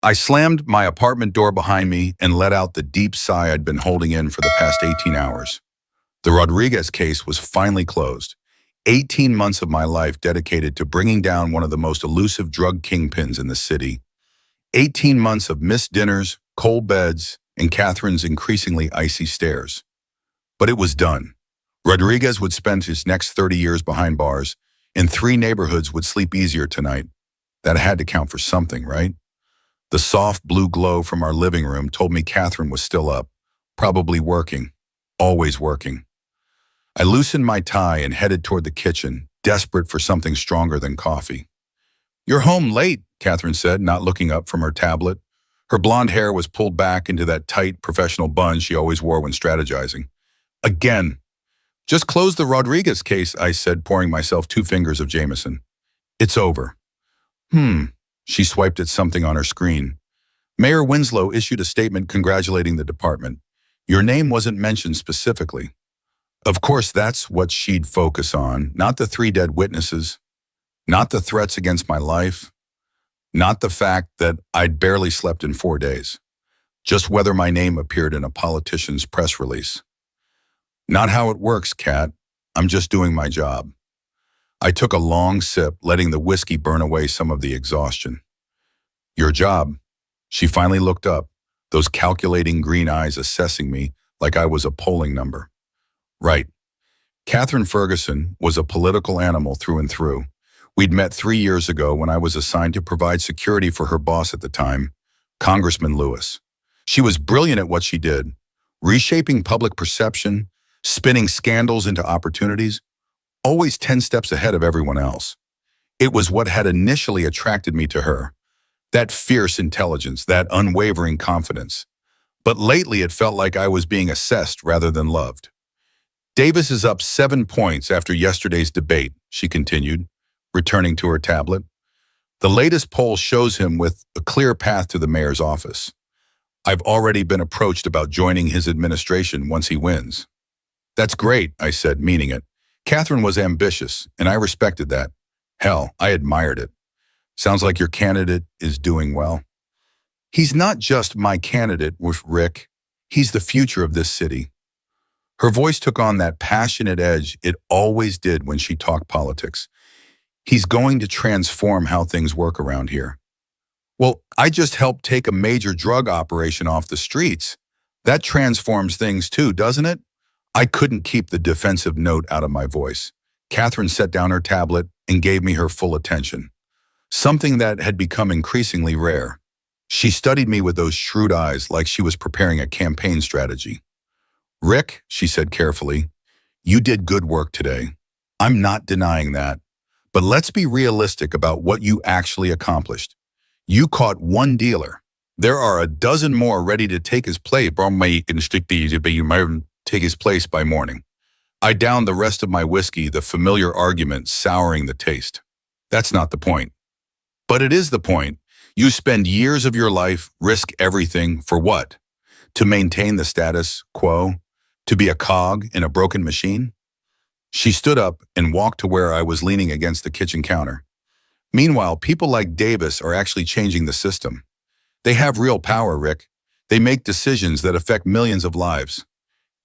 I slammed my apartment door behind me and let out the deep sigh I'd been holding in for the past 18 hours. The Rodriguez case was finally closed. 18 months of my life dedicated to bringing down one of the most elusive drug kingpins in the city. 18 months of missed dinners, cold beds, and Catherine's increasingly icy stares. But it was done. Rodriguez would spend his next 30 years behind bars, and 3 neighborhoods would sleep easier tonight. That had to count for something, right? The soft blue glow from our living room told me Katherine was still up, probably working, always working. I loosened my tie and headed toward the kitchen, desperate for something stronger than coffee. "You're home late," Katherine said, not looking up from her tablet. Her blonde hair was pulled back into that tight, professional bun she always wore when strategizing. "Again." "Just close the Rodriguez case," I said, pouring myself 2 fingers of Jameson. "It's over." She swiped at something on her screen. "Mayor Winslow issued a statement congratulating the department. Your name wasn't mentioned specifically." Of course, that's what she'd focus on, not the 3 dead witnesses, not the threats against my life, not the fact that I'd barely slept in 4 days, just whether my name appeared in a politician's press release. "Not how it works, Kat. I'm just doing my job." I took a long sip, letting the whiskey burn away some of the exhaustion. "Your job?" She finally looked up, those calculating green eyes assessing me like I was a polling number. "Right. Katherine Ferguson was a political animal through and through. We'd met 3 years ago when I was assigned to provide security for her boss at the time, Congressman Lewis. She was brilliant at what she did, reshaping public perception, spinning scandals into opportunities, always 10 steps ahead of everyone else. It was what had initially attracted me to her, that fierce intelligence, that unwavering confidence. But lately it felt like I was being assessed rather than loved. "Davis is up 7 points after yesterday's debate," she continued, returning to her tablet. "The latest poll shows him with a clear path to the mayor's office. I've already been approached about joining his administration once he wins." "That's great," I said, meaning it. Katherine was ambitious, and I respected that. Hell, I admired it. "Sounds like your candidate is doing well." "He's not just my candidate with Rick. He's the future of this city." Her voice took on that passionate edge it always did when she talked politics. "He's going to transform how things work around here." "Well, I just helped take a major drug operation off the streets. That transforms things too, doesn't it?" I couldn't keep the defensive note out of my voice. Katherine set down her tablet and gave me her full attention, something that had become increasingly rare. She studied me with those shrewd eyes like she was preparing a campaign strategy. "Rick," she said carefully, "you did good work today. I'm not denying that. But let's be realistic about what you actually accomplished. You caught 1 dealer. There are a dozen more ready to take his place by morning." I downed the rest of my whiskey, the familiar argument souring the taste. "That's not the point." "But it is the point. You spend years of your life, risk everything, for what? To maintain the status quo? To be a cog in a broken machine?" She stood up and walked to where I was leaning against the kitchen counter. "Meanwhile, people like Davis are actually changing the system. They have real power, Rick. They make decisions that affect millions of lives.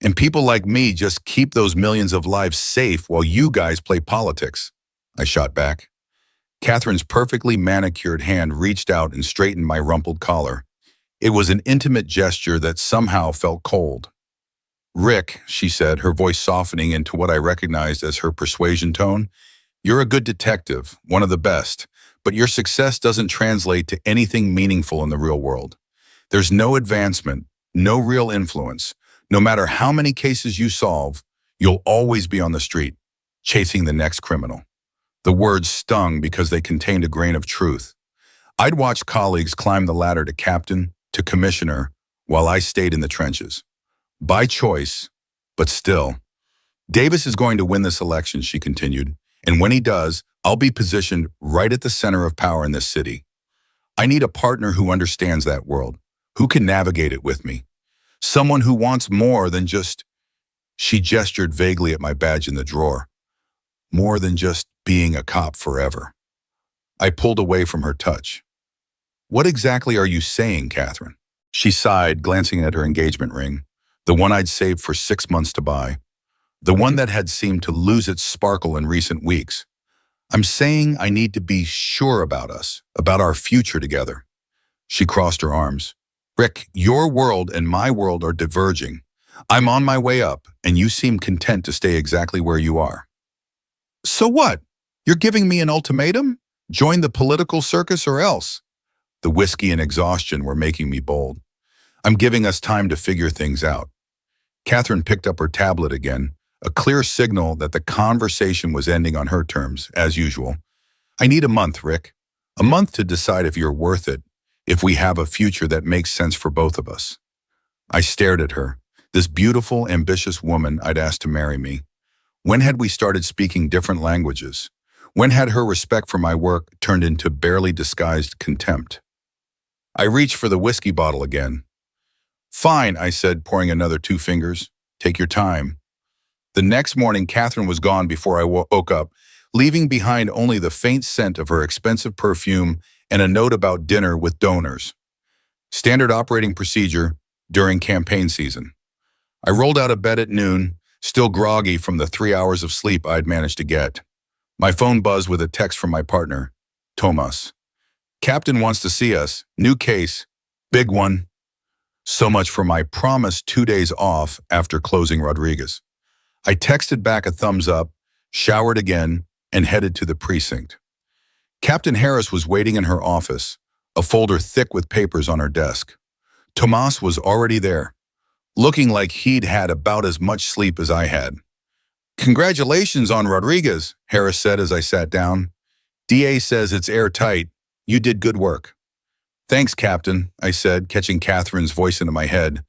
And people like me just keep those millions of lives safe while you guys play politics." I shot back. Katherine's perfectly manicured hand reached out and straightened my rumpled collar. It was an intimate gesture that somehow felt cold. "Rick," she said, her voice softening into what I recognized as her persuasion tone, "you're a good detective, one of the best, but your success doesn't translate to anything meaningful in the real world. There's no advancement, no real influence. No matter how many cases you solve, you'll always be on the street, chasing the next criminal." The words stung because they contained a grain of truth. I'd watched colleagues climb the ladder to captain, to commissioner, while I stayed in the trenches. By choice, but still. "Davis is going to win this election," she continued, "and when he does, I'll be positioned right at the center of power in this city. I need a partner who understands that world, who can navigate it with me. Someone who wants more than just," she gestured vaguely at my badge in the drawer, "more than just being a cop forever." I pulled away from her touch. What exactly are you saying, Catherine? She sighed, glancing at her engagement ring, the one I'd saved for 6 months to buy, the one that had seemed to lose its sparkle in recent weeks. I'm saying I need to be sure about us, about our future together. She crossed her arms. Rick, your world and my world are diverging. I'm on my way up, and you seem content to stay exactly where you are. So what? You're giving me an ultimatum? Join the political circus or else? The whiskey and exhaustion were making me bold. I'm giving us time to figure things out. Catherine picked up her tablet again, a clear signal that the conversation was ending on her terms, as usual. I need a month, Rick. A month to decide if you're worth it, if we have a future that makes sense for both of us. I stared at her, this beautiful, ambitious woman I'd asked to marry me. When had we started speaking different languages? When had her respect for my work turned into barely disguised contempt? I reached for the whiskey bottle again. Fine, I said, pouring another 2 fingers. Take your time. The next morning, Catherine was gone before I woke up, leaving behind only the faint scent of her expensive perfume and a note about dinner with donors. Standard operating procedure during campaign season. I rolled out of bed at noon, still groggy from the 3 hours of sleep I'd managed to get. My phone buzzed with a text from my partner, Tomas. Captain wants to see us. New case. Big one. So much for my promised 2 days off after closing Rodriguez. I texted back a thumbs up, showered again, and headed to the precinct. Captain Harris was waiting in her office, a folder thick with papers on her desk. Tomas was already there, looking like he'd had about as much sleep as I had. Congratulations on Rodriguez, Harris said as I sat down. DA says it's airtight. You did good work. Thanks, Captain, I said, catching Catherine's voice into my head.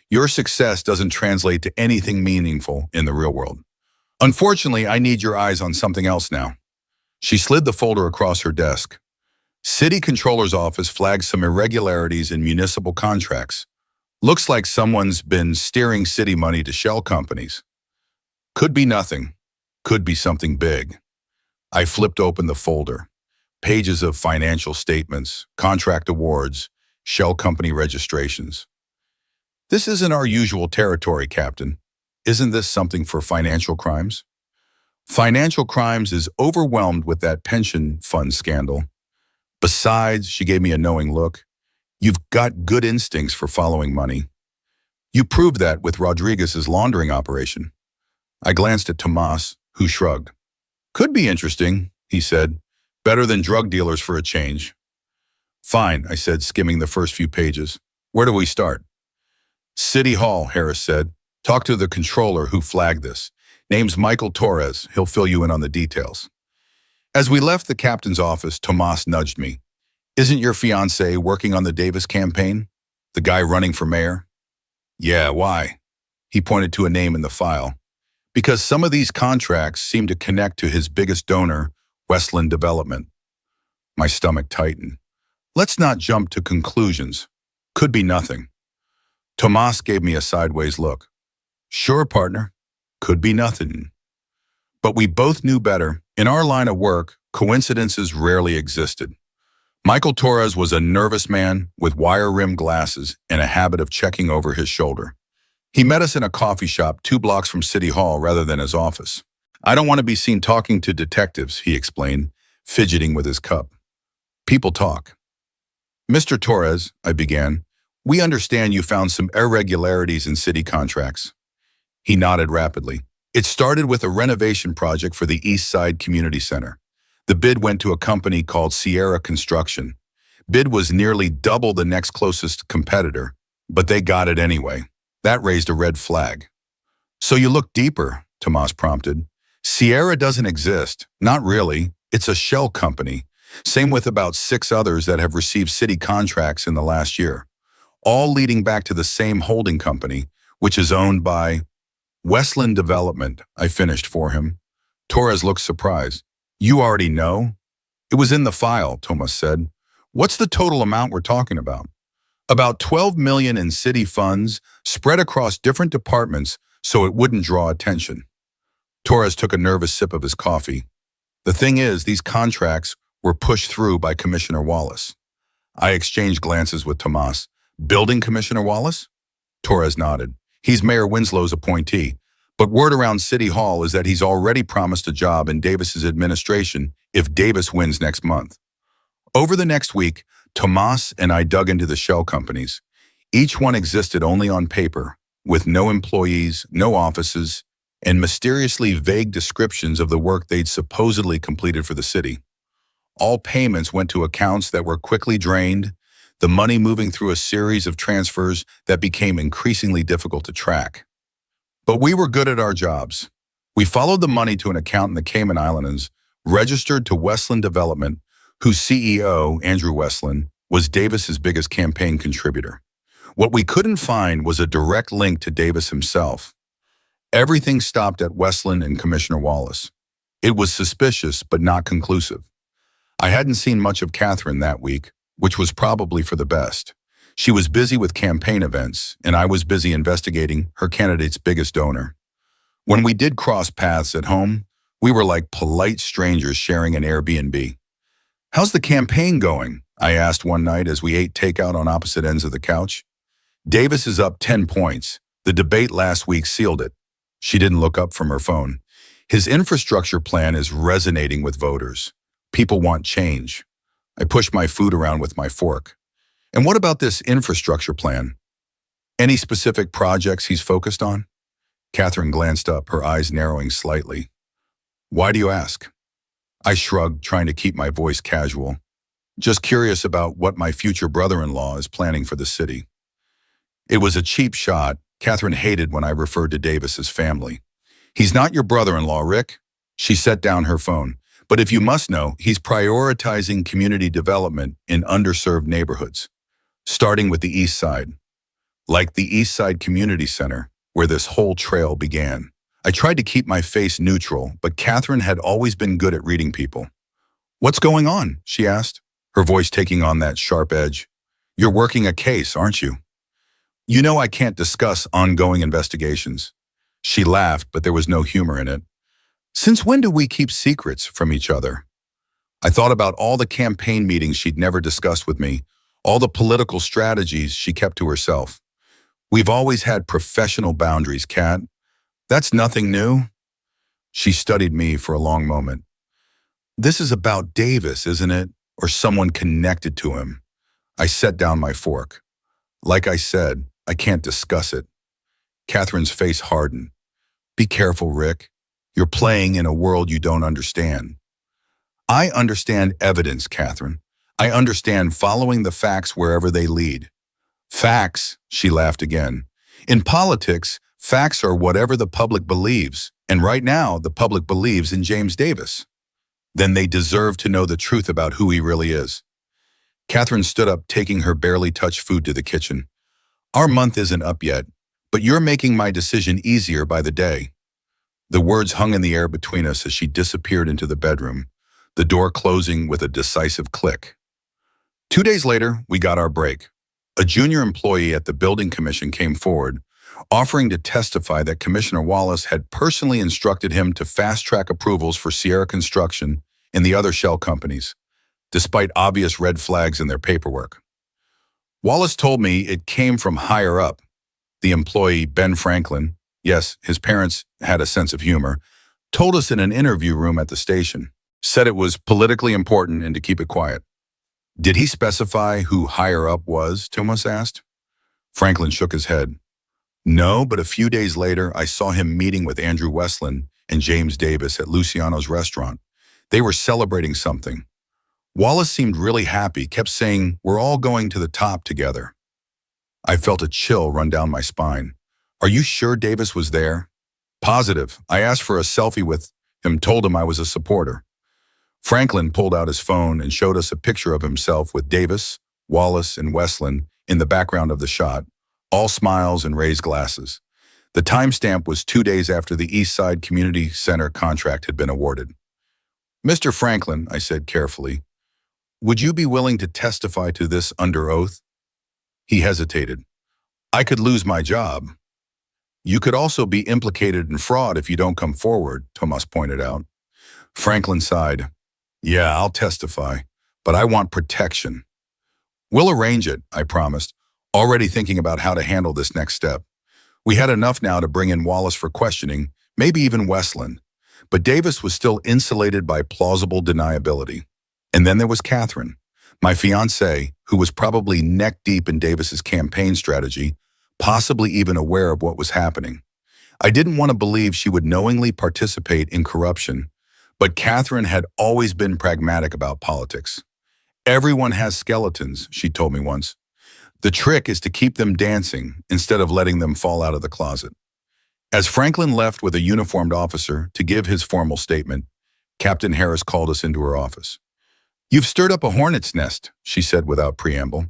Your success doesn't translate to anything meaningful in the real world. Unfortunately, I need your eyes on something else now. She slid the folder across her desk. City Controller's Office flagged some irregularities in municipal contracts. Looks like someone's been steering city money to shell companies. Could be nothing. Could be something big. I flipped open the folder. Pages of financial statements, contract awards, shell company registrations. This isn't our usual territory, Captain. Isn't this something for financial crimes? Financial crimes is overwhelmed with that pension fund scandal. Besides, she gave me a knowing look, you've got good instincts for following money. You proved that with Rodriguez's laundering operation. I glanced at Tomas, who shrugged. Could be interesting, he said. Better than drug dealers for a change. Fine, I said, skimming the first few pages. Where do we start? City Hall, Harris said. Talk to the controller who flagged this. Name's Michael Torres. He'll fill you in on the details. As we left the captain's office, Tomas nudged me. Isn't your fiancée working on the Davis campaign? The guy running for mayor? Yeah, why? He pointed to a name in the file. Because some of these contracts seem to connect to his biggest donor, Westland Development. My stomach tightened. Let's not jump to conclusions. Could be nothing. Tomas gave me a sideways look. Sure, partner. Could be nothing. But we both knew better. In our line of work, coincidences rarely existed. Michael Torres was a nervous man with wire-rimmed glasses and a habit of checking over his shoulder. He met us in a coffee shop 2 blocks from City Hall rather than his office. I don't want to be seen talking to detectives, he explained, fidgeting with his cup. People talk. Mr. Torres, I began, we understand you found some irregularities in city contracts. He nodded rapidly. It started with a renovation project for the East Side Community Center. The bid went to a company called Sierra Construction. Bid was nearly double the next closest competitor, but they got it anyway. That raised a red flag. So you look deeper, Tomas prompted. Sierra doesn't exist. Not really. It's a shell company. Same with about 6 others that have received city contracts in the last year. All leading back to the same holding company, which is owned by Westland Development, I finished for him. Torres looked surprised. You already know? It was in the file, Tomas said. What's the total amount we're talking about? About 12 million in city funds spread across different departments so it wouldn't draw attention. Torres took a nervous sip of his coffee. The thing is, these contracts were pushed through by Commissioner Wallace. I exchanged glances with Tomas. Building Commissioner Wallace? Torres nodded. He's Mayor Winslow's appointee. But word around City Hall is that he's already promised a job in Davis's administration if Davis wins next month. Over the next week, Tomas and I dug into the shell companies. Each one existed only on paper, with no employees, no offices, and mysteriously vague descriptions of the work they'd supposedly completed for the city. All payments went to accounts that were quickly drained, the money moving through a series of transfers that became increasingly difficult to track. But we were good at our jobs. We followed the money to an account in the Cayman Islands, registered to Westland Development, whose CEO, Andrew Westland, was Davis's biggest campaign contributor. What we couldn't find was a direct link to Davis himself. Everything stopped at Westland and Commissioner Wallace. It was suspicious, but not conclusive. I hadn't seen much of Katherine that week, which was probably for the best. She was busy with campaign events, and I was busy investigating her candidate's biggest donor. When we did cross paths at home, we were like polite strangers sharing an Airbnb. "How's the campaign going?" I asked one night as we ate takeout on opposite ends of the couch. "Davis is up 10 points. The debate last week sealed it." She didn't look up from her phone. "His infrastructure plan is resonating with voters. People want change." I pushed my food around with my fork. "And what about this infrastructure plan? Any specific projects he's focused on?" Katherine glanced up, her eyes narrowing slightly. "Why do you ask?" I shrugged, trying to keep my voice casual. "Just curious about what my future brother-in-law is planning for the city." It was a cheap shot. Katherine hated when I referred to Davis as family. "He's not your brother-in-law, Rick." She set down her phone. "But if you must know, he's prioritizing community development in underserved neighborhoods, starting with the East Side, like the East Side Community Center, where this whole trail began." I tried to keep my face neutral, but Katherine had always been good at reading people. "What's going on?" she asked, her voice taking on that sharp edge. "You're working a case, aren't you?" "You know I can't discuss ongoing investigations." She laughed, but there was no humor in it. "Since when do we keep secrets from each other?" I thought about all the campaign meetings she'd never discussed with me, all the political strategies she kept to herself. "We've always had professional boundaries, Kat. That's nothing new." She studied me for a long moment. "This is about Davis, isn't it? Or someone connected to him?" I set down my fork. "Like I said, I can't discuss it." Katherine's face hardened. "Be careful, Rick. You're playing in a world you don't understand." "I understand evidence, Katherine. I understand following the facts wherever they lead." "Facts," she laughed again. "In politics, facts are whatever the public believes, and right now the public believes in James Davis. Then they deserve to know the truth about who he really is." Katherine stood up, taking her barely touched food to the kitchen. "Our month isn't up yet, but you're making my decision easier by the day." The words hung in the air between us as she disappeared into the bedroom, the door closing with a decisive click. 2 days later, we got our break. A junior employee at the building commission came forward, offering to testify that Commissioner Wallace had personally instructed him to fast-track approvals for Sierra Construction and the other shell companies, despite obvious red flags in their paperwork. Wallace told me it came from higher up. The employee, Ben Franklin, yes, his parents had a sense of humor, told us in an interview room at the station, said it was politically important and to keep it quiet. "Did he specify who higher up was?" Thomas asked. Franklin shook his head. "No, but a few days later, I saw him meeting with Andrew Westland and James Davis at Luciano's restaurant. They were celebrating something. Wallace seemed really happy, kept saying, 'We're all going to the top together.'" I felt a chill run down my spine. "Are you sure Davis was there?" "Positive. I asked for a selfie with him, told him I was a supporter." Franklin pulled out his phone and showed us a picture of himself with Davis, Wallace, and Westland in the background of the shot, all smiles and raised glasses. The timestamp was 2 days after the East Side Community Center contract had been awarded. "Mr. Franklin," I said carefully, "would you be willing to testify to this under oath?" He hesitated. "I could lose my job." "You could also be implicated in fraud if you don't come forward," Tomas pointed out. Franklin sighed. "Yeah, I'll testify, but I want protection." We'll arrange it, I promised, already thinking about how to handle this next step. We had enough now to bring in Wallace for questioning, maybe even Westland. But Davis was still insulated by plausible deniability. And then there was Katherine, my fiancée, who was probably neck-deep in Davis's campaign strategy, possibly even aware of what was happening. I didn't want to believe she would knowingly participate in corruption, but Katherine had always been pragmatic about politics. Everyone has skeletons, she told me once. The trick is to keep them dancing instead of letting them fall out of the closet. As Franklin left with a uniformed officer to give his formal statement, Captain Harris called us into her office. "You've stirred up a hornet's nest," she said without preamble.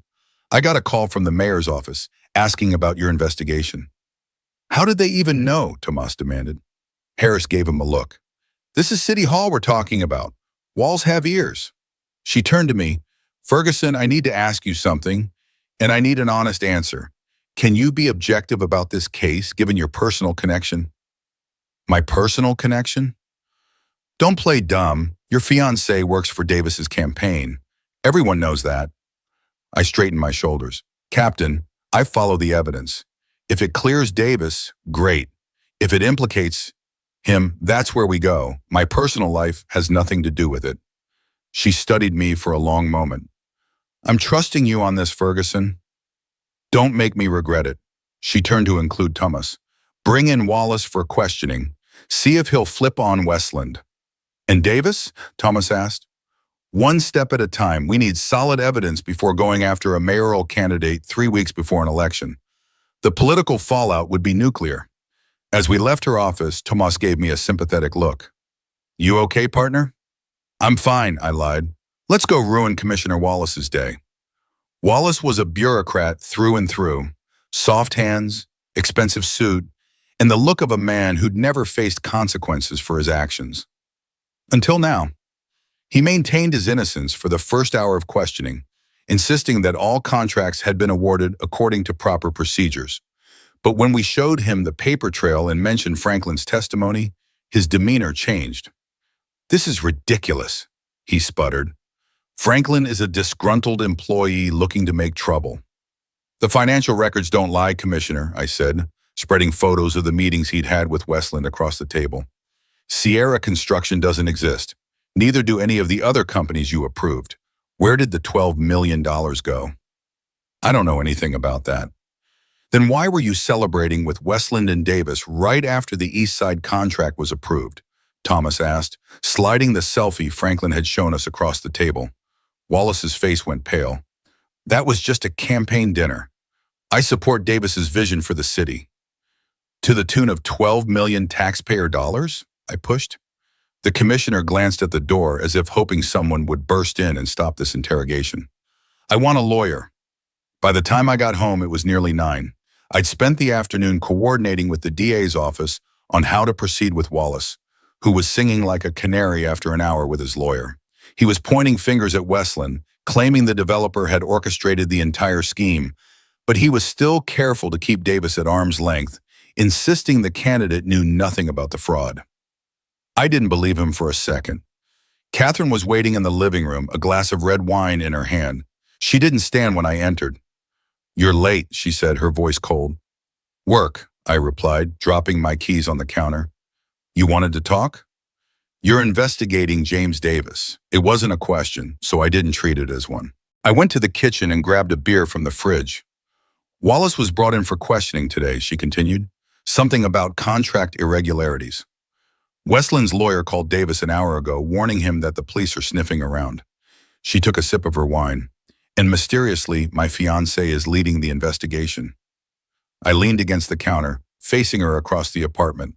"I got a call from the mayor's office asking about your investigation." "How did they even know?" Tomas demanded. Harris gave him a look. "This is City Hall we're talking about. Walls have ears." She turned to me. "Ferguson, I need to ask you something, and I need an honest answer. Can you be objective about this case, given your personal connection?" "My personal connection?" "Don't play dumb. Your fiancé works for Davis's campaign. Everyone knows that." I straightened my shoulders. "Captain, I follow the evidence. If it clears Davis, great. If it implicates him, that's where we go. My personal life has nothing to do with it." She studied me for a long moment. "I'm trusting you on this, Ferguson. Don't make me regret it." She turned to include Thomas. "Bring in Wallace for questioning. See if he'll flip on Westland." "And Davis?" Thomas asked. "One step at a time. We need solid evidence before going after a mayoral candidate 3 weeks before an election. The political fallout would be nuclear." As we left her office, Tomas gave me a sympathetic look. "You okay, partner?" "I'm fine," I lied. "Let's go ruin Commissioner Wallace's day." Wallace was a bureaucrat through and through. Soft hands, expensive suit, and the look of a man who'd never faced consequences for his actions. Until now. He maintained his innocence for the first hour of questioning, insisting that all contracts had been awarded according to proper procedures. But when we showed him the paper trail and mentioned Franklin's testimony, his demeanor changed. "This is ridiculous," he sputtered. "Franklin is a disgruntled employee looking to make trouble." "The financial records don't lie, Commissioner," I said, spreading photos of the meetings he'd had with Westland across the table. "Sierra Construction doesn't exist. Neither do any of the other companies you approved. Where did the $12 million go?" "I don't know anything about that." "Then why were you celebrating with Westland and Davis right after the East Side contract was approved?" Thomas asked, sliding the selfie Franklin had shown us across the table. Wallace's face went pale. "That was just a campaign dinner. I support Davis's vision for the city." "To the tune of 12 million taxpayer dollars?" I pushed. The commissioner glanced at the door as if hoping someone would burst in and stop this interrogation. "I want a lawyer." By the time I got home, it was nearly 9. I'd spent the afternoon coordinating with the DA's office on how to proceed with Wallace, who was singing like a canary after an hour with his lawyer. He was pointing fingers at Westland, claiming the developer had orchestrated the entire scheme, but he was still careful to keep Davis at arm's length, insisting the candidate knew nothing about the fraud. I didn't believe him for a second. Katherine was waiting in the living room, a glass of red wine in her hand. She didn't stand when I entered. "You're late," she said, her voice cold. "Work," I replied, dropping my keys on the counter. "You wanted to talk?" "You're investigating James Davis." It wasn't a question, so I didn't treat it as one. I went to the kitchen and grabbed a beer from the fridge. "Wallace was brought in for questioning today," she continued. "Something about contract irregularities. Westland's lawyer called Davis an hour ago, warning him that the police are sniffing around." She took a sip of her wine. "And mysteriously, my fiancé is leading the investigation." I leaned against the counter, facing her across the apartment.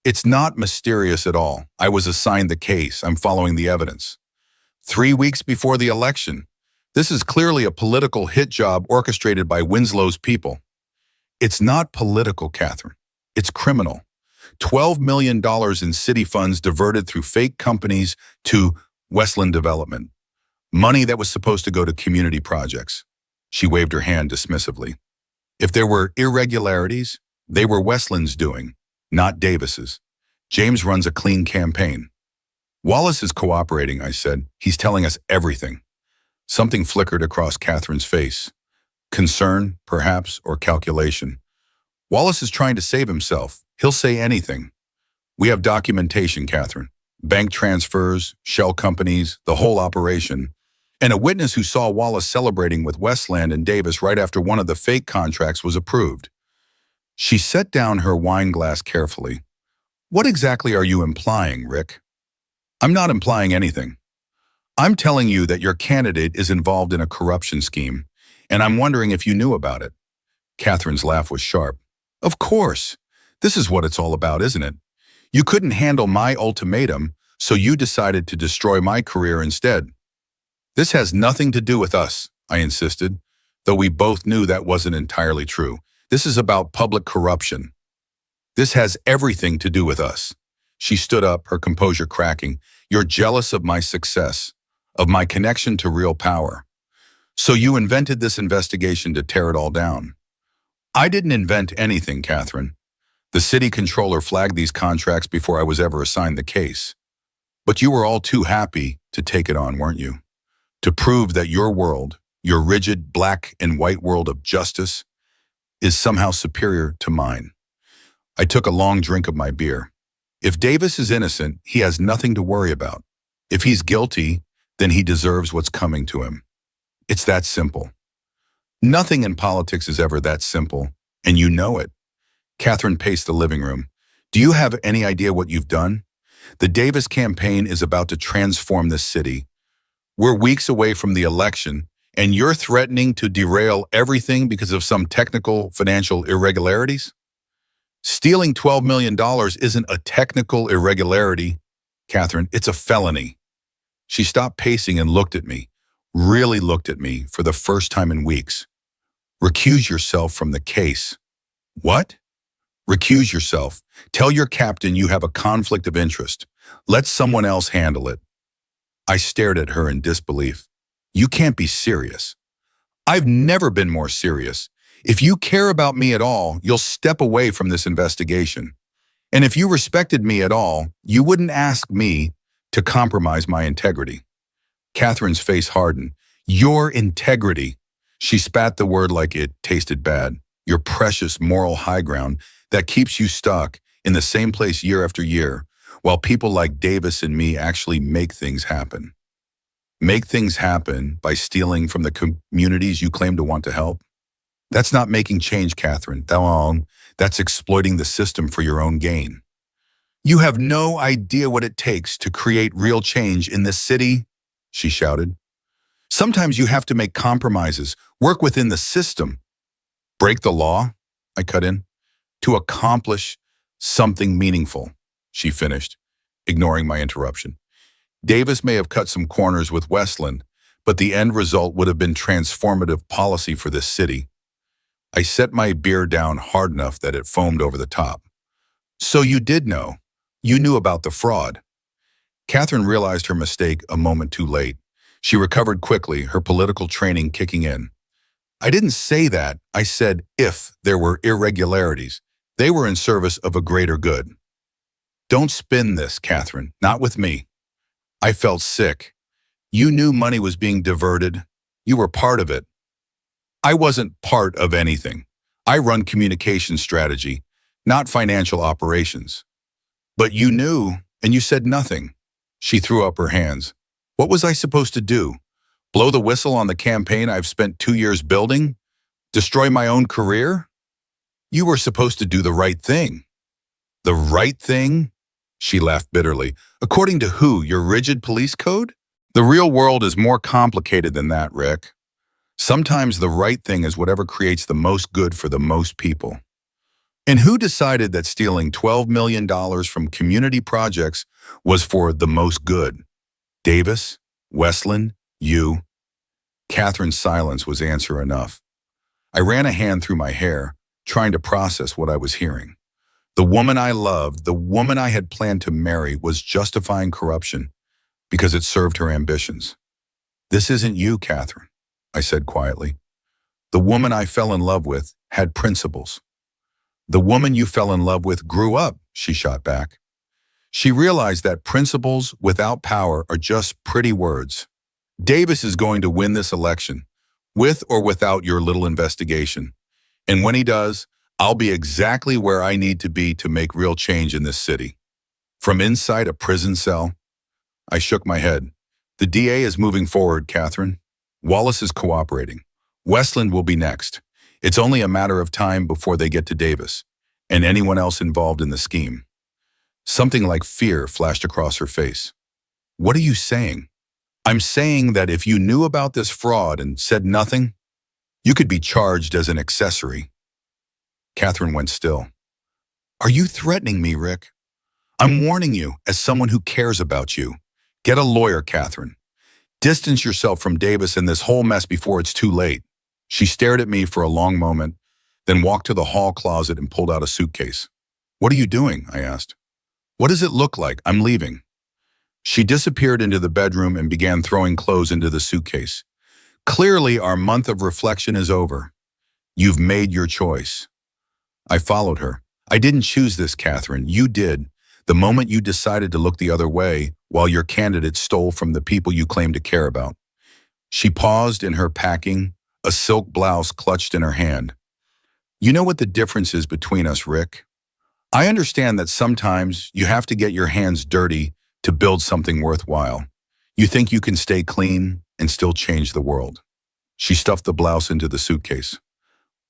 "It's not mysterious at all. I was assigned the case. I'm following the evidence. 3 weeks before the election. This is clearly a political hit job orchestrated by Winslow's people." "It's not political, Katherine. It's criminal. $12 million in city funds diverted through fake companies to Westland Development. Money that was supposed to go to community projects." She waved her hand dismissively. "If there were irregularities, they were Westland's doing, not Davis's. James runs a clean campaign." "Wallace is cooperating," I said. "He's telling us everything." Something flickered across Catherine's face. Concern, perhaps, or calculation. Wallace is trying to save himself. He'll say anything. We have documentation, Catherine. Bank transfers, shell companies, the whole operation. And a witness who saw Wallace celebrating with Westland and Davis right after one of the fake contracts was approved. She set down her wine glass carefully. What exactly are you implying, Rick? I'm not implying anything. I'm telling you that your candidate is involved in a corruption scheme, and I'm wondering if you knew about it. Catherine's laugh was sharp. Of course. This is what it's all about, isn't it? You couldn't handle my ultimatum, so you decided to destroy my career instead. This has nothing to do with us, I insisted, though we both knew that wasn't entirely true. This is about public corruption. This has everything to do with us. She stood up, her composure cracking. You're jealous of my success, of my connection to real power. So you invented this investigation to tear it all down. I didn't invent anything, Catherine. The city controller flagged these contracts before I was ever assigned the case. But you were all too happy to take it on, weren't you? To prove that your world, your rigid black and white world of justice, is somehow superior to mine. I took a long drink of my beer. If Davis is innocent, he has nothing to worry about. If he's guilty, then he deserves what's coming to him. It's that simple. Nothing in politics is ever that simple, and you know it. Catherine paced the living room. Do you have any idea what you've done? The Davis campaign is about to transform this city. We're weeks away from the election, and you're threatening to derail everything because of some technical financial irregularities? Stealing $12 million isn't a technical irregularity, Catherine. It's a felony. She stopped pacing and looked at me, really looked at me for the first time in weeks. Recuse yourself from the case. What? Recuse yourself. Tell your captain you have a conflict of interest. Let someone else handle it. I stared at her in disbelief. You can't be serious. I've never been more serious. If you care about me at all, you'll step away from this investigation. And if you respected me at all, you wouldn't ask me to compromise my integrity. Catherine's face hardened. Your integrity. She spat the word like it tasted bad. Your precious moral high ground that keeps you stuck in the same place year after year, while people like Davis and me actually make things happen. Make things happen by stealing from the communities you claim to want to help? That's not making change, Catherine. That's exploiting the system for your own gain. You have no idea what it takes to create real change in this city, she shouted. Sometimes you have to make compromises, work within the system. Break the law, I cut in, to accomplish something meaningful, she finished, ignoring my interruption. Davis may have cut some corners with Westland, but the end result would have been transformative policy for this city. I set my beer down hard enough that it foamed over the top. So you did know. You knew about the fraud. Catherine realized her mistake a moment too late. She recovered quickly, her political training kicking in. I didn't say that. I said if there were irregularities. They were in service of a greater good. Don't spin this, Catherine. Not with me. I felt sick. You knew money was being diverted. You were part of it. I wasn't part of anything. I run communication strategy, not financial operations. But you knew, and you said nothing. She threw up her hands. What was I supposed to do? Blow the whistle on the campaign I've spent 2 years building? Destroy my own career? You were supposed to do the right thing. The right thing? She laughed bitterly. According to who? Your rigid police code? The real world is more complicated than that, Rick. Sometimes the right thing is whatever creates the most good for the most people. And who decided that stealing $12 million from community projects was for the most good? Davis? Westland? You? Catherine's silence was answer enough. I ran a hand through my hair, trying to process what I was hearing. The woman I loved, the woman I had planned to marry, was justifying corruption because it served her ambitions. This isn't you, Catherine, I said quietly. The woman I fell in love with had principles. The woman you fell in love with grew up, she shot back. She realized that principles without power are just pretty words. Davis is going to win this election, with or without your little investigation. And when he does, I'll be exactly where I need to be to make real change in this city. From inside a prison cell, I shook my head. The DA is moving forward, Catherine. Wallace is cooperating. Westland will be next. It's only a matter of time before they get to Davis and anyone else involved in the scheme. Something like fear flashed across her face. What are you saying? I'm saying that if you knew about this fraud and said nothing, you could be charged as an accessory. Catherine went still. Are you threatening me, Rick? I'm warning you as someone who cares about you. Get a lawyer, Catherine. Distance yourself from Davis and this whole mess before it's too late. She stared at me for a long moment, then walked to the hall closet and pulled out a suitcase. What are you doing? I asked. What does it look like? I'm leaving. She disappeared into the bedroom and began throwing clothes into the suitcase. Clearly, our month of reflection is over. You've made your choice. I followed her. I didn't choose this, Catherine. You did. The moment you decided to look the other way while your candidate stole from the people you claim to care about. She paused in her packing, a silk blouse clutched in her hand. You know what the difference is between us, Rick? I understand that sometimes you have to get your hands dirty to build something worthwhile. You think you can stay clean and still change the world. She stuffed the blouse into the suitcase.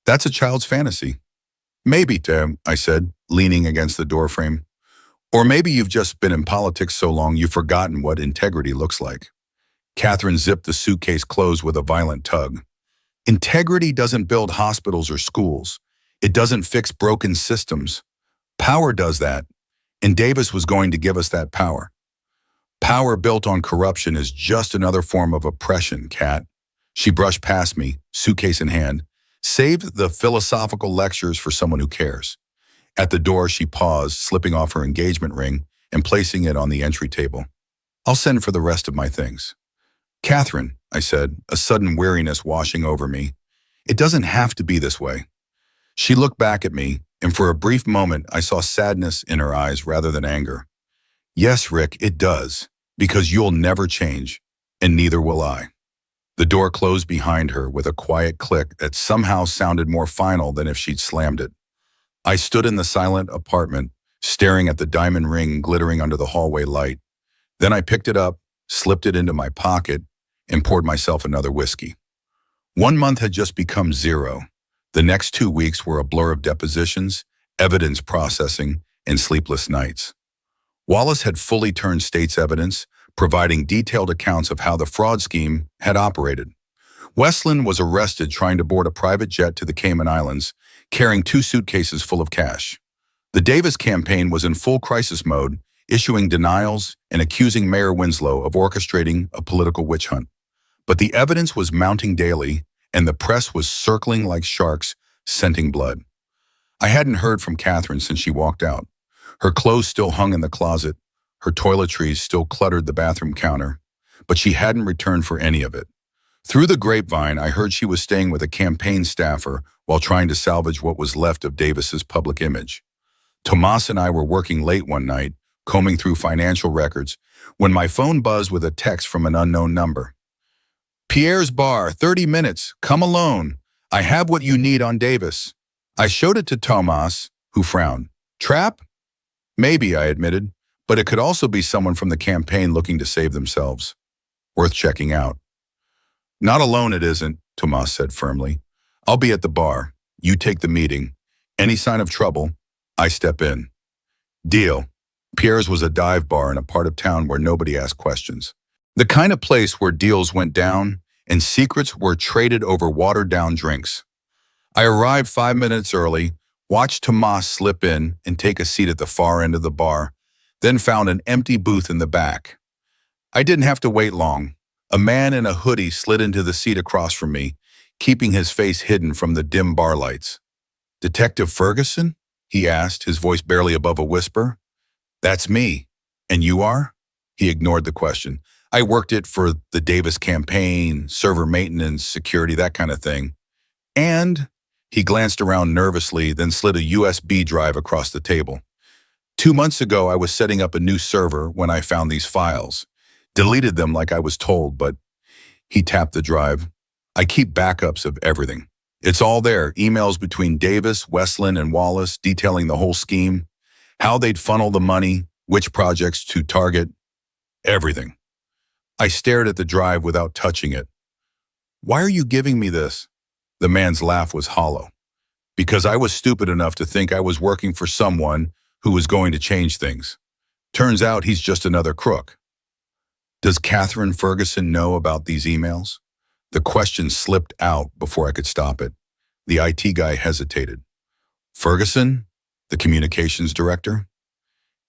That's a child's fantasy. Maybe, Tim, I said, leaning against the doorframe. Or maybe you've just been in politics so long you've forgotten what integrity looks like. Catherine zipped the suitcase closed with a violent tug. Integrity doesn't build hospitals or schools. It doesn't fix broken systems. Power does that, and Davis was going to give us that power. Power built on corruption is just another form of oppression, Kat. She brushed past me, suitcase in hand, saved the philosophical lectures for someone who cares. At the door, she paused, slipping off her engagement ring and placing it on the entry table. I'll send for the rest of my things. Catherine, I said, a sudden weariness washing over me. It doesn't have to be this way. She looked back at me, and for a brief moment, I saw sadness in her eyes rather than anger. Yes, Rick, it does, because you'll never change, and neither will I. The door closed behind her with a quiet click that somehow sounded more final than if she'd slammed it. I stood in the silent apartment, staring at the diamond ring glittering under the hallway light. Then I picked it up, slipped it into my pocket, and poured myself another whiskey. 1 month had just become 0. The next 2 weeks were a blur of depositions, evidence processing, and sleepless nights. Wallace had fully turned state's evidence, providing detailed accounts of how the fraud scheme had operated. Westland was arrested trying to board a private jet to the Cayman Islands, carrying 2 suitcases full of cash. The Davis campaign was in full crisis mode, issuing denials and accusing Mayor Winslow of orchestrating a political witch hunt. But the evidence was mounting daily, and the press was circling like sharks, scenting blood. I hadn't heard from Catherine since she walked out. Her clothes still hung in the closet, her toiletries still cluttered the bathroom counter, but she hadn't returned for any of it. Through the grapevine, I heard she was staying with a campaign staffer while trying to salvage what was left of Davis's public image. Tomas and I were working late one night, combing through financial records, when my phone buzzed with a text from an unknown number. Pierre's Bar, 30 minutes, come alone. I have what you need on Davis. I showed it to Tomas, who frowned. Trap? Maybe, I admitted, but it could also be someone from the campaign looking to save themselves. Worth checking out. Not alone it isn't, Tomas said firmly. I'll be at the bar. You take the meeting. Any sign of trouble, I step in. Deal. Pierre's was a dive bar in a part of town where nobody asked questions. The kind of place where deals went down and secrets were traded over watered-down drinks. I arrived 5 minutes early, watched Tomas slip in and take a seat at the far end of the bar, then found an empty booth in the back. I didn't have to wait long. A man in a hoodie slid into the seat across from me, keeping his face hidden from the dim bar lights. Detective Ferguson? He asked, his voice barely above a whisper. That's me. And you are? He ignored the question. I worked it for the Davis campaign, server maintenance, security, that kind of thing. And he glanced around nervously, then slid a USB drive across the table. 2 months ago, I was setting up a new server when I found these files. Deleted them like I was told, but He tapped the drive. I keep backups of everything. It's all there, emails between Davis, Westland, and Wallace detailing the whole scheme, how they'd funnel the money, which projects to target, everything. I stared at the drive without touching it. Why are you giving me this? The man's laugh was hollow. Because I was stupid enough to think I was working for someone who was going to change things. Turns out he's just another crook. Does Katherine Ferguson know about these emails? The question slipped out before I could stop it. The IT guy hesitated. Ferguson? The communications director?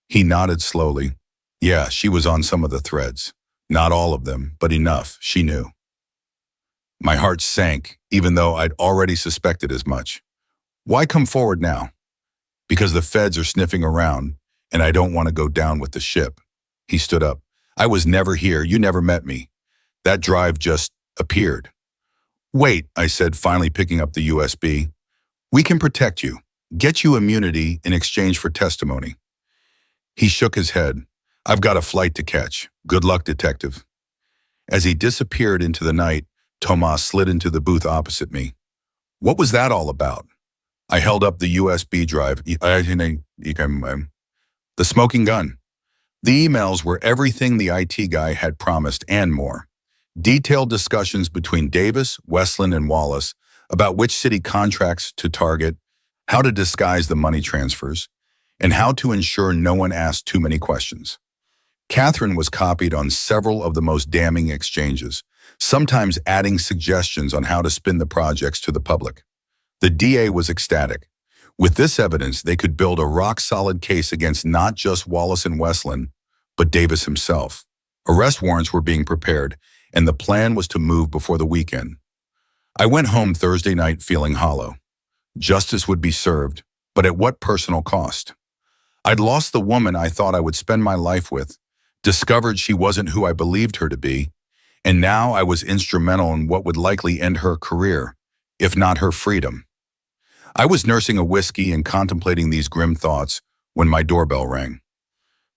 He nodded slowly. Yeah, she was on some of the threads. Not all of them, but enough, she knew. My heart sank, even though I'd already suspected as much. Why come forward now? Because the feds are sniffing around, and I don't want to go down with the ship. He stood up. I was never here. You never met me. That drive just appeared. Wait, I said, finally picking up the USB. We can protect you, get you immunity in exchange for testimony. He shook his head. I've got a flight to catch. Good luck, detective. As he disappeared into the night, Tomas slid into the booth opposite me. What was that all about? I held up the USB drive. The smoking gun. The emails were everything the IT guy had promised and more. Detailed discussions between Davis, Westland, and Wallace about which city contracts to target, how to disguise the money transfers, and how to ensure no one asked too many questions. Katherine was copied on several of the most damning exchanges, sometimes adding suggestions on how to spin the projects to the public. The DA was ecstatic. With this evidence, they could build a rock-solid case against not just Wallace and Westland, but Davis himself. Arrest warrants were being prepared, and the plan was to move before the weekend. I went home Thursday night feeling hollow. Justice would be served, but at what personal cost? I'd lost the woman I thought I would spend my life with, discovered she wasn't who I believed her to be, and now I was instrumental in what would likely end her career, if not her freedom. I was nursing a whiskey and contemplating these grim thoughts when my doorbell rang.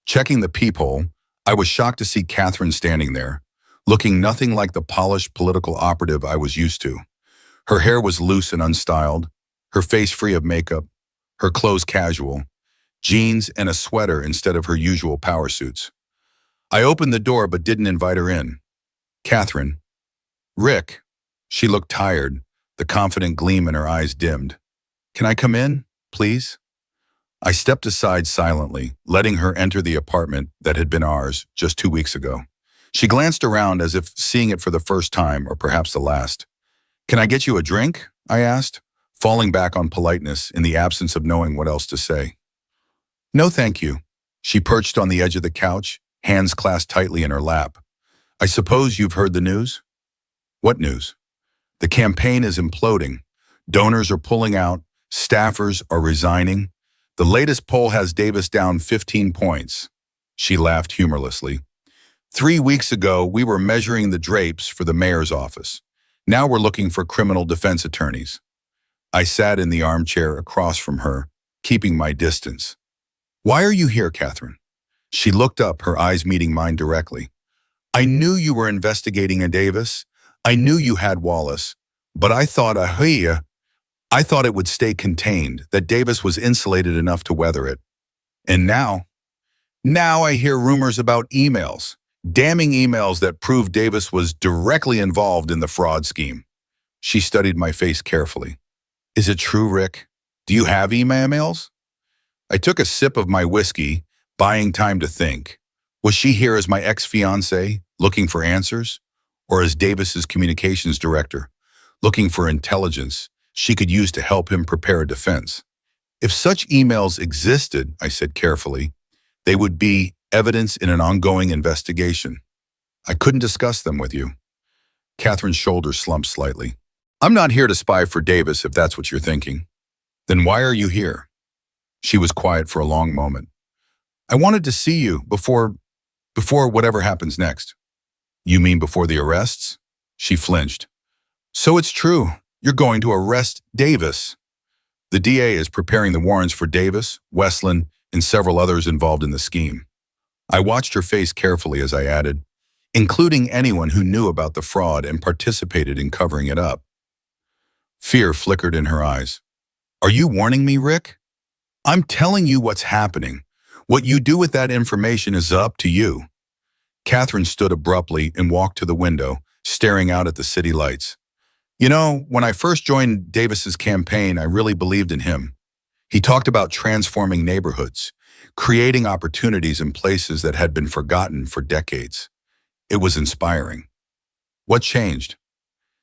Checking the peephole, I was shocked to see Katherine standing there, looking nothing like the polished political operative I was used to. Her hair was loose and unstyled, her face free of makeup, her clothes casual, jeans and a sweater instead of her usual power suits. I opened the door but didn't invite her in. Katherine. Rick. She looked tired, the confident gleam in her eyes dimmed. Can I come in, please? I stepped aside silently, letting her enter the apartment that had been ours just 2 weeks ago. She glanced around as if seeing it for the first time or perhaps the last. Can I get you a drink? I asked, falling back on politeness in the absence of knowing what else to say. No, thank you. She perched on the edge of the couch, hands clasped tightly in her lap. I suppose you've heard the news? What news? The campaign is imploding. Donors are pulling out. Staffers are resigning. The latest poll has Davis down 15 points. She laughed humorlessly. 3 weeks ago, we were measuring the drapes for the mayor's office. Now we're looking for criminal defense attorneys. I sat in the armchair across from her, keeping my distance. Why are you here, Katherine? She looked up, her eyes meeting mine directly. I knew you were investigating a Davis. I knew you had Wallace. But I thought it would stay contained, that Davis was insulated enough to weather it. And now I hear rumors about emails, damning emails that prove Davis was directly involved in the fraud scheme. She studied my face carefully. Is it true, Rick? Do you have emails? I took a sip of my whiskey, buying time to think. Was she here as my ex-fiancée, looking for answers? Or as Davis's communications director, looking for intelligence she could use to help him prepare a defense? If such emails existed, I said carefully, they would be evidence in an ongoing investigation. I couldn't discuss them with you. Katherine's shoulders slumped slightly. I'm not here to spy for Davis, if that's what you're thinking. Then why are you here? She was quiet for a long moment. I wanted to see you before whatever happens next. You mean before the arrests? She flinched. So it's true. You're going to arrest Davis. The DA is preparing the warrants for Davis, Westland, and several others involved in the scheme. I watched her face carefully as I added, including anyone who knew about the fraud and participated in covering it up. Fear flickered in her eyes. Are you warning me, Rick? I'm telling you what's happening. What you do with that information is up to you. Katherine stood abruptly and walked to the window, staring out at the city lights. You know, when I first joined Davis's campaign, I really believed in him. He talked about transforming neighborhoods, creating opportunities in places that had been forgotten for decades. It was inspiring. What changed?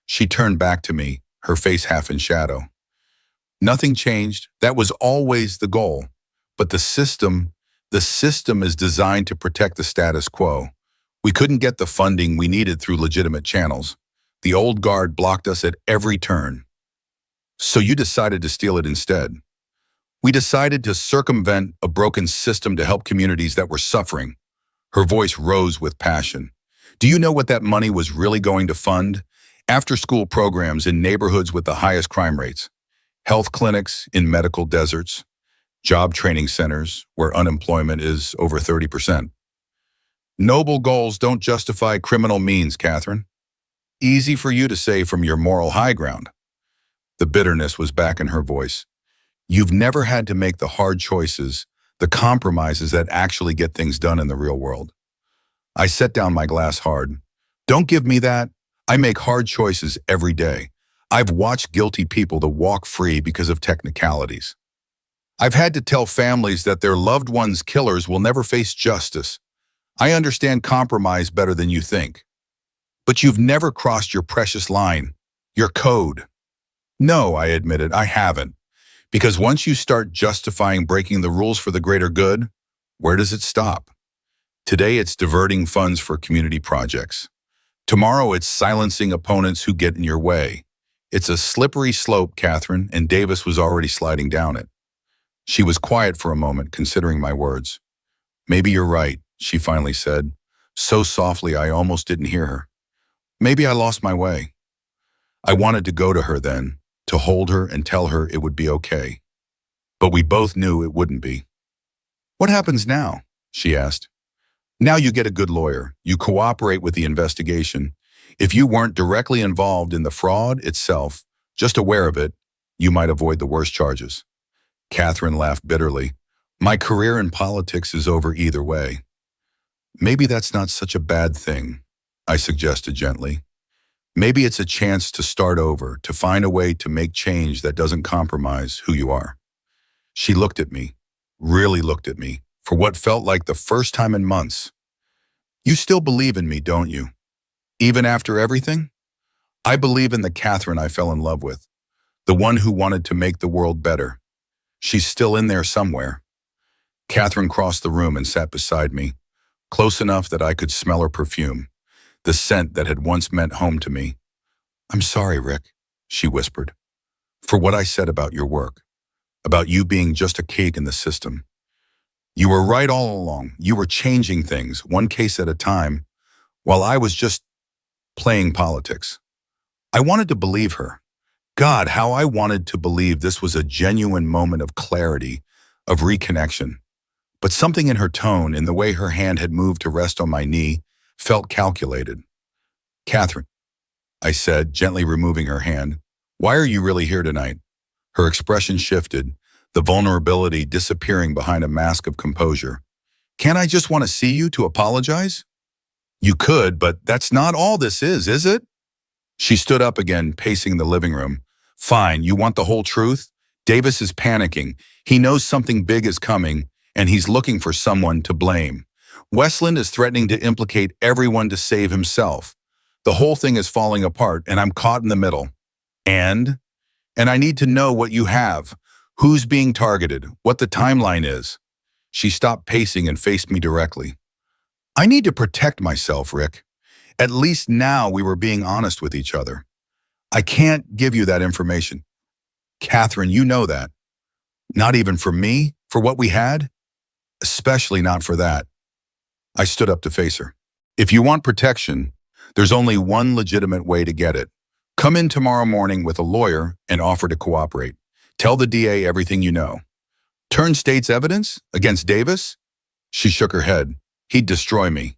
She turned back to me, her face half in shadow. Nothing changed. That was always the goal. But the system is designed to protect the status quo. We couldn't get the funding we needed through legitimate channels. The old guard blocked us at every turn. So you decided to steal it instead. We decided to circumvent a broken system to help communities that were suffering. Her voice rose with passion. Do you know what that money was really going to fund? After-school programs in neighborhoods with the highest crime rates, health clinics in medical deserts, job training centers where unemployment is over 30%. Noble goals don't justify criminal means, Katherine. Easy for you to say from your moral high ground. The bitterness was back in her voice. You've never had to make the hard choices, the compromises that actually get things done in the real world. I set down my glass hard. Don't give me that. I make hard choices every day. I've watched guilty people to walk free because of technicalities. I've had to tell families that their loved ones' killers will never face justice. I understand compromise better than you think. But you've never crossed your precious line, your code. No, I admitted, I haven't. Because once you start justifying breaking the rules for the greater good, where does it stop? Today it's diverting funds for community projects. Tomorrow it's silencing opponents who get in your way. It's a slippery slope, Katherine, and Davis was already sliding down it. She was quiet for a moment, considering my words. Maybe you're right, she finally said, so softly I almost didn't hear her. Maybe I lost my way. I wanted to go to her then, to hold her and tell her it would be okay. But we both knew it wouldn't be. What happens now? She asked. Now you get a good lawyer. You cooperate with the investigation. If you weren't directly involved in the fraud itself, just aware of it, you might avoid the worst charges. Katherine laughed bitterly. My career in politics is over either way. Maybe that's not such a bad thing, I suggested gently. Maybe it's a chance to start over, to find a way to make change that doesn't compromise who you are. She looked at me, really looked at me, for what felt like the first time in months. You still believe in me, don't you? Even after everything? I believe in the Katherine I fell in love with, the one who wanted to make the world better. She's still in there somewhere. Katherine crossed the room and sat beside me, close enough that I could smell her perfume, the scent that had once meant home to me. I'm sorry, Rick, she whispered, for what I said about your work, about you being just a cog in the system. You were right all along. You were changing things, one case at a time, while I was just playing politics. I wanted to believe her. God, how I wanted to believe this was a genuine moment of clarity, of reconnection. But something in her tone, in the way her hand had moved to rest on my knee, felt calculated. Katherine, I said, gently removing her hand, why are you really here tonight? Her expression shifted, the vulnerability disappearing behind a mask of composure. Can't I just want to see you to apologize? You could, but that's not all this is it? She stood up again, pacing the living room. Fine, you want the whole truth? Davis is panicking. He knows something big is coming, and he's looking for someone to blame. Westland is threatening to implicate everyone to save himself. The whole thing is falling apart, and I'm caught in the middle. And I need to know what you have, who's being targeted, what the timeline is. She stopped pacing and faced me directly. I need to protect myself, Rick. At least now we were being honest with each other. I can't give you that information. Katherine, you know that. Not even for me, for what we had? Especially not for that. I stood up to face her. If you want protection, there's only one legitimate way to get it. Come in tomorrow morning with a lawyer and offer to cooperate. Tell the DA everything you know. Turn state's evidence against Davis? She shook her head. He'd destroy me.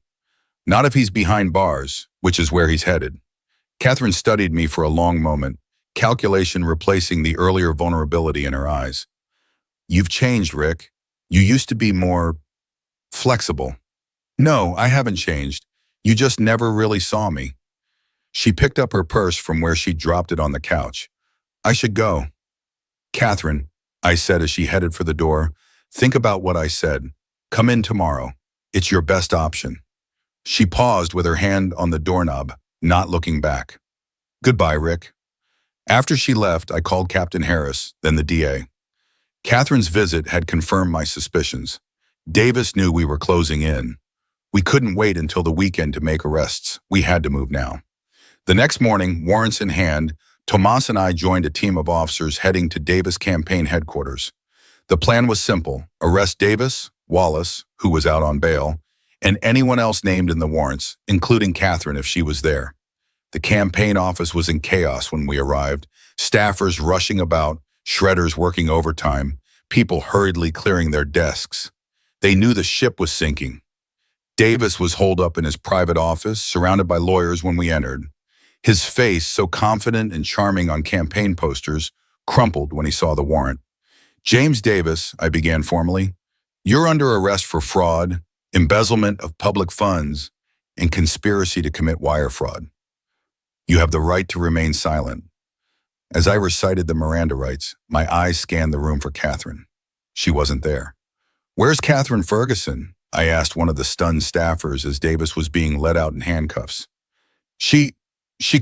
Not if he's behind bars, which is where he's headed. Katherine studied me for a long moment, calculation replacing the earlier vulnerability in her eyes. You've changed, Rick. You used to be more flexible. No, I haven't changed. You just never really saw me. She picked up her purse from where she'd dropped it on the couch. I should go. Katherine, I said as she headed for the door, think about what I said. Come in tomorrow. It's your best option. She paused with her hand on the doorknob, not looking back. Goodbye, Rick. After she left, I called Captain Harris, then the DA. Katherine's visit had confirmed my suspicions. Davis knew we were closing in. We couldn't wait until the weekend to make arrests. We had to move now. The next morning, warrants in hand, Tomas and I joined a team of officers heading to Davis campaign headquarters. The plan was simple: arrest Davis, Wallace, who was out on bail, and anyone else named in the warrants, including Katherine if she was there. The campaign office was in chaos when we arrived, staffers rushing about, shredders working overtime, people hurriedly clearing their desks. They knew the ship was sinking. Davis was holed up in his private office, surrounded by lawyers when we entered. His face, so confident and charming on campaign posters, crumpled when he saw the warrant. James Davis, I began formally, you're under arrest for fraud, embezzlement of public funds, and conspiracy to commit wire fraud. You have the right to remain silent. As I recited the Miranda rights, my eyes scanned the room for Katherine. She wasn't there. Where's Katherine Ferguson? I asked one of the stunned staffers as Davis was being led out in handcuffs. She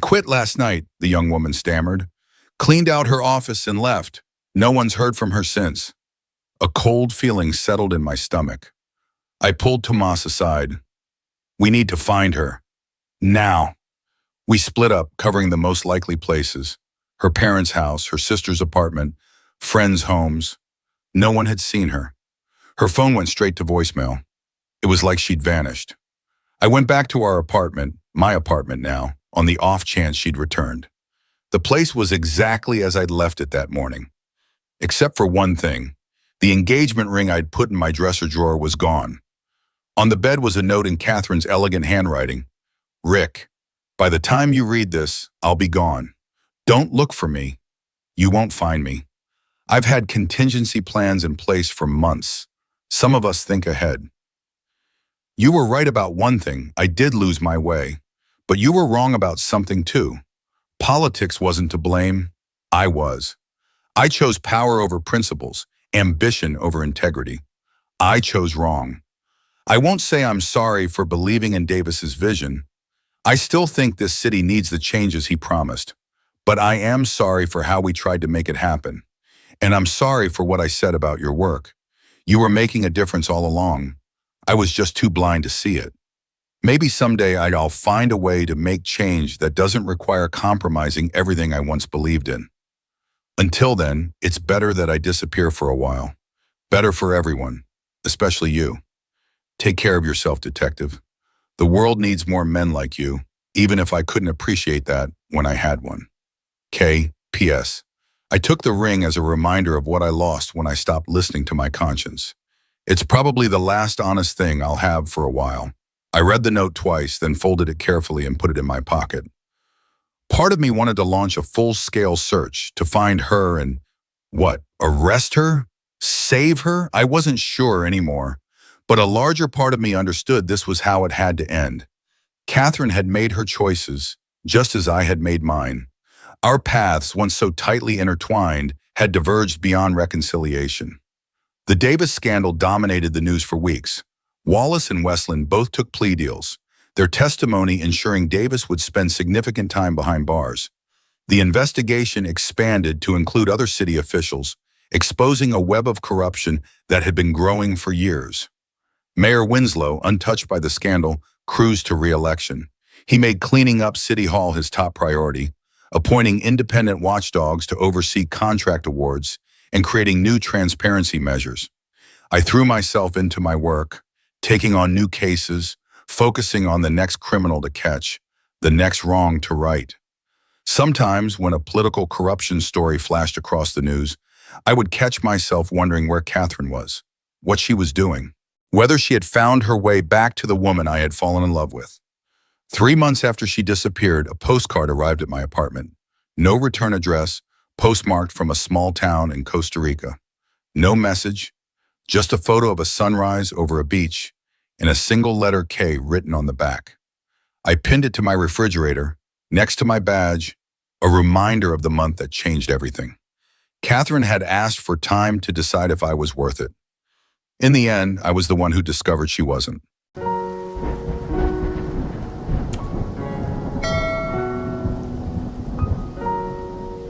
quit last night, the young woman stammered. Cleaned out her office and left. No one's heard from her since. A cold feeling settled in my stomach. I pulled Tomas aside. We need to find her. Now. We split up, covering the most likely places. Her parents' house, her sister's apartment, friends' homes. No one had seen her. Her phone went straight to voicemail. It was like she'd vanished. I went back to our apartment, my apartment now, on the off chance she'd returned. The place was exactly as I'd left it that morning. Except for one thing. The engagement ring I'd put in my dresser drawer was gone. On the bed was a note in Katherine's elegant handwriting. Rick, by the time you read this, I'll be gone. Don't look for me. You won't find me. I've had contingency plans in place for months. Some of us think ahead. You were right about one thing. I did lose my way. But you were wrong about something too. Politics wasn't to blame. I was. I chose power over principles, ambition over integrity. I chose wrong. I won't say I'm sorry for believing in Davis's vision. I still think this city needs the changes he promised. But I am sorry for how we tried to make it happen. And I'm sorry for what I said about your work. You were making a difference all along. I was just too blind to see it. Maybe someday I'll find a way to make change that doesn't require compromising everything I once believed in. Until then, it's better that I disappear for a while. Better for everyone, especially you. Take care of yourself, detective. The world needs more men like you, even if I couldn't appreciate that when I had one. K.P.S. I took the ring as a reminder of what I lost when I stopped listening to my conscience. It's probably the last honest thing I'll have for a while. I read the note twice, then folded it carefully and put it in my pocket. Part of me wanted to launch a full-scale search to find her and, arrest her? Save her? I wasn't sure anymore. But a larger part of me understood this was how it had to end. Katherine had made her choices, just as I had made mine. Our paths, once so tightly intertwined, had diverged beyond reconciliation. The Davis scandal dominated the news for weeks. Wallace and Westland both took plea deals, their testimony ensuring Davis would spend significant time behind bars. The investigation expanded to include other city officials, exposing a web of corruption that had been growing for years. Mayor Winslow, untouched by the scandal, cruised to re-election. He made cleaning up City Hall his top priority, appointing independent watchdogs to oversee contract awards, and creating new transparency measures. I threw myself into my work, taking on new cases, focusing on the next criminal to catch, the next wrong to right. Sometimes, when a political corruption story flashed across the news, I would catch myself wondering where Katherine was, what she was doing. whether she had found her way back to the woman I had fallen in love with. 3 months after she disappeared, a postcard arrived at my apartment. No return address, postmarked from a small town in Costa Rica. No message, just a photo of a sunrise over a beach and a single letter K written on the back. I pinned it to my refrigerator, next to my badge, a reminder of the month that changed everything. Katherine had asked for time to decide if I was worth it. In the end, I was the one who discovered she wasn't.